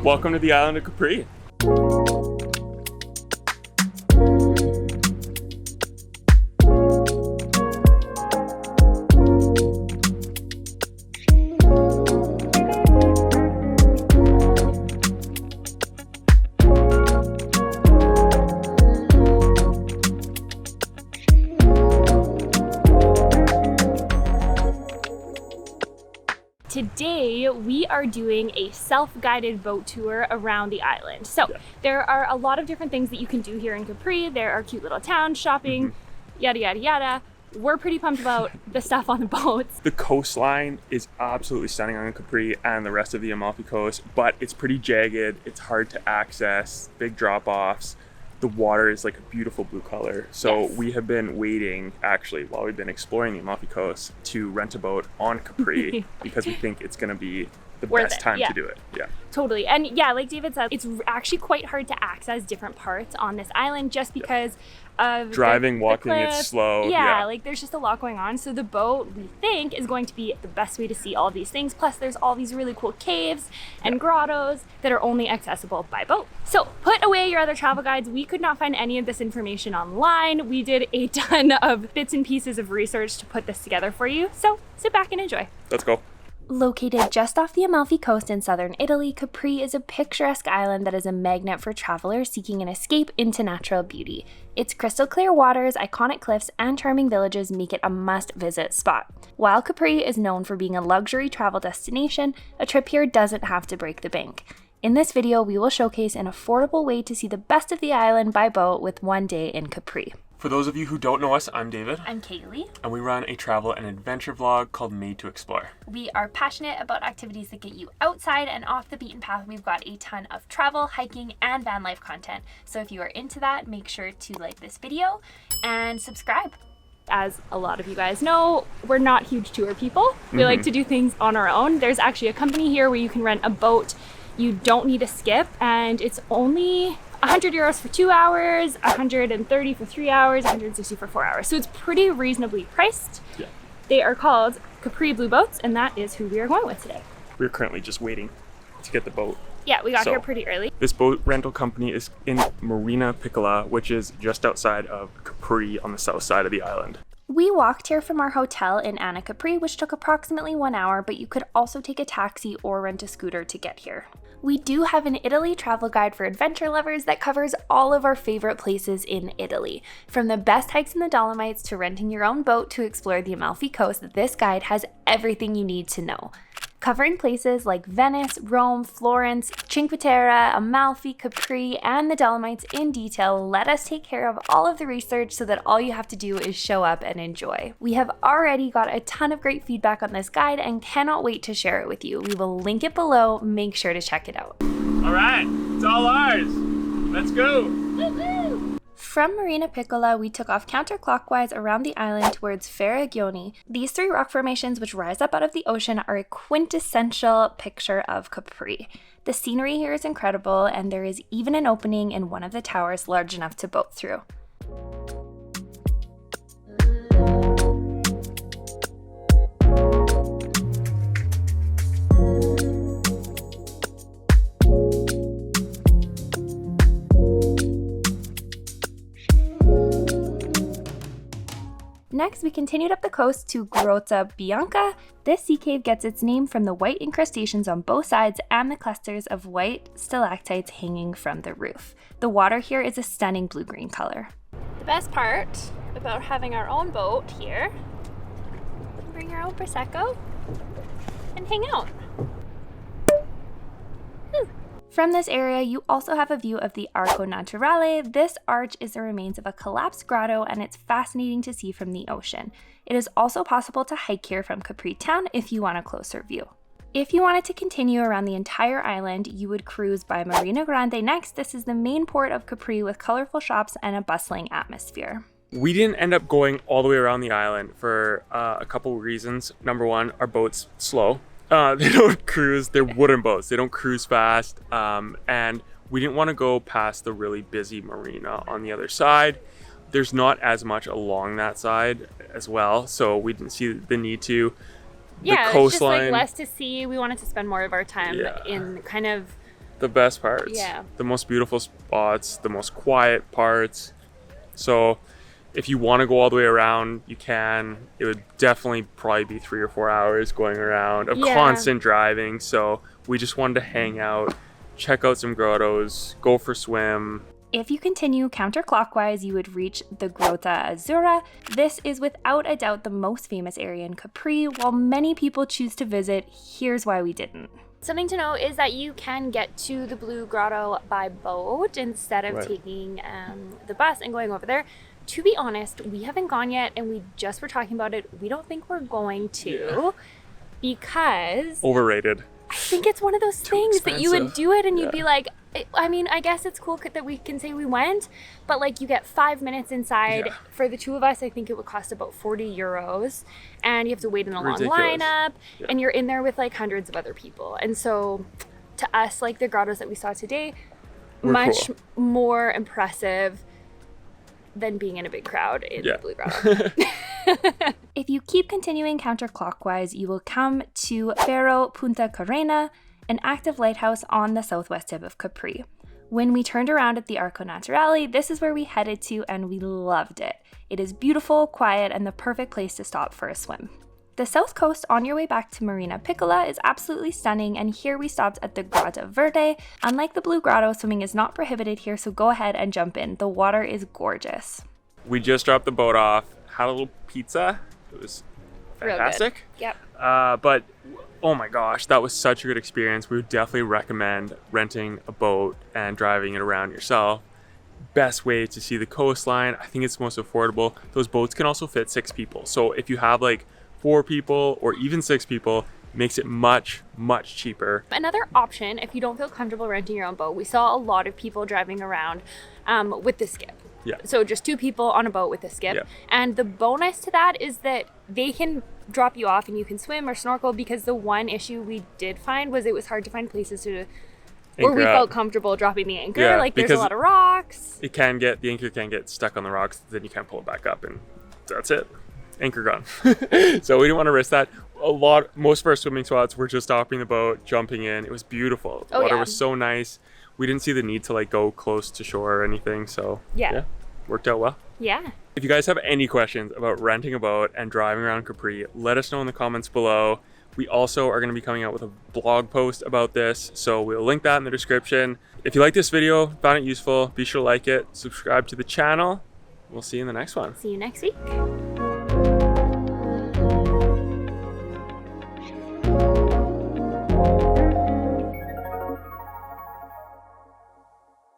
Welcome to the island of Capri. Today, we are doing a self-guided boat tour around the island. So there are a lot of different things that you can do here in Capri. There are cute little towns, shopping, yada, yada, yada. We're pretty pumped about the stuff on the boats. The coastline is absolutely stunning on Capri and the rest of the Amalfi coast, but it's pretty jagged. It's hard to access, big drop-offs. The water is like a beautiful blue color. So we have been waiting, actually, while we've been exploring the Amalfi coast, to rent a boat on Capri because we think it's going to be the best time to do it. Yeah, totally. And yeah, like David said, it's actually quite hard to access different parts on this island just because of driving, walking, the it's slow. Like there's just a lot going on. So the boat, we think, is going to be the best way to see all these things. Plus there's all these really cool caves and grottos that are only accessible by boat. So put away your other travel guides. We could not find any of this information online. We did a ton of bits and pieces of research to put this together for you. So sit back and enjoy. Let's go. Located just off the Amalfi coast in southern Italy, Capri is a picturesque island that is a magnet for travelers seeking an escape into natural beauty. Its crystal clear waters, iconic cliffs, and charming villages make it a must-visit spot. While Capri is known for being a luxury travel destination, a trip here doesn't have to break the bank. In this video, we will showcase an affordable way to see the best of the island by boat with one day in Capri. For those of you who don't know us, I'm David. I'm Kaylee. And we run a travel and adventure vlog called Made to Explore. We are passionate about activities that get you outside and off the beaten path. We've got a ton of travel, hiking, and van life content. So if you are into that, make sure to like this video and subscribe. As a lot of you guys know, we're not huge tour people. We like to do things on our own. There's actually a company here where you can rent a boat. You don't need a skip, and it's only 100 euros for 2 hours, 130 for 3 hours, 160 for 4 hours. So it's pretty reasonably priced. Yeah. They are called Capri Blue Boats, and that is who we are going with today. We're currently just waiting to get the boat. Yeah, we got here pretty early. This boat rental company is in Marina, which is just outside of Capri on the south side of the island. We walked here from our hotel in Anna Capri, which took approximately 1 hour, but you could also take a taxi or rent a scooter to get here. We do have an Italy travel guide for adventure lovers that covers all of our favorite places in Italy. From the best hikes in the Dolomites to renting your own boat to explore the Amalfi coast, this guide has everything you need to know. Covering places like Venice, Rome, Florence, Cinque Terre, Amalfi, Capri, and the Dolomites in detail, let us take care of all of the research so that all you have to do is show up and enjoy. We have already got a ton of great feedback on this guide and cannot wait to share it with you. We will link it below. Make sure to check it out. All right, it's all ours. Let's go. Woo-hoo! From Marina Piccola, we took off counterclockwise around the island towards Faraglioni. These three rock formations, which rise up out of the ocean, are a quintessential picture of Capri. The scenery here is incredible, and there is even an opening in one of the towers large enough to boat through. Next, we continued up the coast to Grotta Bianca. This sea cave gets its name from the white incrustations on both sides and the clusters of white stalactites hanging from the roof. The water here is a stunning blue-green color. The best part about having our own boat here, we can bring our own Prosecco and hang out. From this area, you also have a view of the Arco Naturale. This arch is the remains of a collapsed grotto, and it's fascinating to see from the ocean. It is also possible to hike here from Capri town if you want a closer view. If you wanted to continue around the entire island, you would cruise by Marina Grande next. This is the main port of Capri with colorful shops and a bustling atmosphere. We didn't end up going all the way around the island for a couple reasons. Number one, our boat's slow. They don't cruise, they're wooden boats. They don't cruise fast. And we didn't want to go past the really busy marina on the other side. There's not as much along that side as well, so we didn't see the need to. Yeah, it's just like less to see. We wanted to spend more of our time in kind of the best parts. Yeah. The most beautiful spots, the most quiet parts. So if you want to go all the way around, you can. It would definitely probably be 3 or 4 hours going around of constant driving. So we just wanted to hang out, check out some grottos, go for a swim. If you continue counterclockwise, you would reach the Grotta Azzurra. This is without a doubt the most famous area in Capri. While many people choose to visit, here's why we didn't. Something to know is that you can get to the Blue Grotto by boat instead of taking the bus and going over there. To be honest, we haven't gone yet, and we just were talking about it. We don't think we're going to because... Overrated. I think it's one of those things that you would do it and you'd be like, I mean, I guess it's cool that we can say we went, but like you get 5 minutes inside. For the two of us, I think it would cost about 40 euros, and you have to wait in a long lineup, and you're in there with like hundreds of other people. And so to us, like the grottos that we saw today, much more impressive than being in a big crowd in the Blue Grotto. If you keep continuing counterclockwise, you will come to Faro di Punta Carena, an active lighthouse on the southwest tip of Capri. When we turned around at the Arco Naturale, this is where we headed to, and we loved it. It is beautiful, quiet, and the perfect place to stop for a swim. The south coast on your way back to Marina Piccola is absolutely stunning, and here we stopped at the Grotta Verde. Unlike the Blue Grotto, swimming is not prohibited here, so go ahead and jump in. The water is gorgeous. We just dropped the boat off, had a little pizza. It was fantastic. Yep. But oh my gosh, that was such a good experience. We would definitely recommend renting a boat and driving it around yourself. Best way to see the coastline. I think it's most affordable. Those boats can also fit 6 people. So if you have like 4 people or even 6 people, makes it much cheaper. Another option, if you don't feel comfortable renting your own boat, we saw a lot of people driving around with the skip. Yeah. So just 2 people on a boat with a skip. Yeah. And the bonus to that is that they can drop you off and you can swim or snorkel, because the one issue we did find was it was hard to find places where we felt comfortable dropping the anchor. Yeah, like there's a lot of rocks. The anchor can get stuck on the rocks, then you can't pull it back up, and that's it. Anchor gone. So we didn't want to risk that. Most of our swimming spots were just stopping the boat, jumping in. It was beautiful. The water was so nice. We didn't see the need to like go close to shore or anything, so worked out well. Yeah. If you guys have any questions about renting a boat and driving around Capri, let us know in the comments below. We also are going to be coming out with a blog post about this, so we'll link that in the description. If you like this video, found it useful, be sure to like it, subscribe to the channel. We'll see you in the next one. See you next week.